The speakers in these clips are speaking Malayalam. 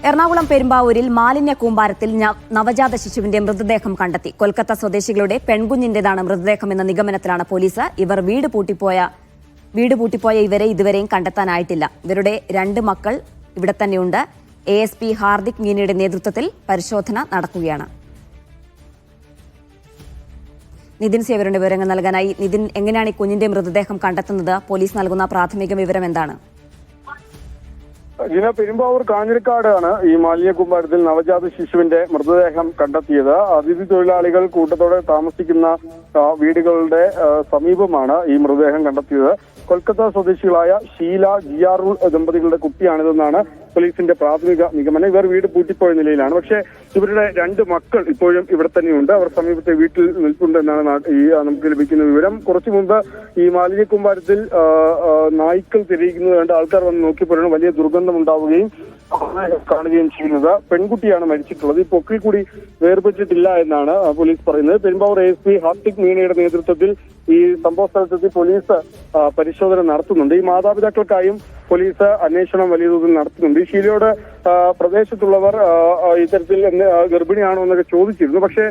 എറണാകുളം പെരുമ്പാവൂരിൽ മാലിന്യ കൂമ്പാരത്തിൽ നവജാത ശിശുവിന്റെ മൃതദേഹം കണ്ടെത്തി. കൊൽക്കത്ത സ്വദേശികളുടെ പെൺകുഞ്ഞിന്റേതാണ് മൃതദേഹം എന്ന നിഗമനത്തിലാണ് പോലീസ്. ഇവർ വീട് പൂട്ടിപ്പോയ ഇവരെ ഇതുവരെയും കണ്ടെത്താനായിട്ടില്ല. ഇവരുടെ 2 മക്കൾ ഇവിടെ തന്നെയുണ്ട്. ASP ഹാർദിക് മീനയുടെ നേതൃത്വത്തിൽ പരിശോധന നടക്കുകയാണ്. നിതിൻ സേവരുടെ വിവരങ്ങൾ നൽകാനായി. നിതിൻ, എങ്ങനെയാണ് ഈ കുഞ്ഞിന്റെ മൃതദേഹം കണ്ടെത്തുന്നത്? പോലീസ് നൽകുന്ന പ്രാഥമിക വിവരം എന്താണ്? പെരുമ്പാവൂർ കാഞ്ഞിരക്കാടാണ് ഈ മാലിന്യ കൂമ്പാരത്തിൽ നവജാത ശിശുവിന്റെ മൃതദേഹം കണ്ടെത്തിയത്. അതിഥി തൊഴിലാളികൾ കൂട്ടത്തോടെ താമസിക്കുന്ന വീടുകളുടെ സമീപമാണ് ഈ മൃതദേഹം കണ്ടെത്തിയത്. കൊൽക്കത്ത സ്വദേശികളായ ഷീല ജിയാറുൾ ദമ്പതികളുടെ കുട്ടിയാണിതെന്നാണ് പോലീസിന്റെ പ്രാഥമിക നിഗമനം. ഇവർ വീട് പൂട്ടിപ്പോയ നിലയിലാണ്. പക്ഷേ ഇവരുടെ 2 മക്കൾ ഇപ്പോഴും ഇവിടെ തന്നെയുണ്ട്. അവർ സമീപത്തെ വീട്ടിൽ നിൽപ്പുണ്ട് എന്നാണ് നമുക്ക് ലഭിക്കുന്ന വിവരം. കുറച്ചു മുമ്പ് ഈ മാലിന്യ കൂമ്പാരത്തിൽ നായ്ക്കൾ തിരിയിക്കുന്നത് കണ്ട് ആൾക്കാർ വന്ന് നോക്കിയപ്പോഴാണ് വലിയ ദുർഗന്ധം ഉണ്ടാവുകയും കാണുകയും ചെയ്യുന്നത്. പെൺകുട്ടിയാണ് മരിച്ചിട്ടുള്ളത്. ഈ പൊക്കിൽ കൂടി വേർപെട്ടിട്ടില്ല എന്നാണ് പോലീസ് പറയുന്നത്. പെരുമ്പാവൂർ ASP ഹാർദിക് മീനയുടെ നേതൃത്വത്തിൽ ഈ സംഭവ സ്ഥലത്തെത്തി പോലീസ് പരിശോധന നടത്തുന്നുണ്ട്. ഈ മാതാപിതാക്കൾക്കായും പോലീസ് അന്വേഷണം വലിയ തോതിൽ നടത്തുന്നുണ്ട്. ഈ ഷീലയോട് പ്രദേശത്തുള്ളവർ ഇത്തരത്തിൽ ഗർഭിണിയാണോ എന്നൊക്കെ ചോദിച്ചിരുന്നു. പക്ഷേ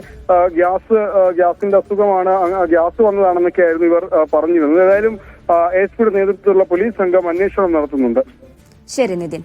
ഗ്യാസിന്റെ അസുഖമാണ്, ഗ്യാസ് വന്നതാണെന്നൊക്കെ ആയിരുന്നു ഇവർ പറഞ്ഞിരുന്നത്. ഏതായാലും ASPയുടെ നേതൃത്വത്തിലുള്ള പോലീസ് സംഘം അന്വേഷണം നടത്തുന്നുണ്ട്. ശരി നിതിൻ.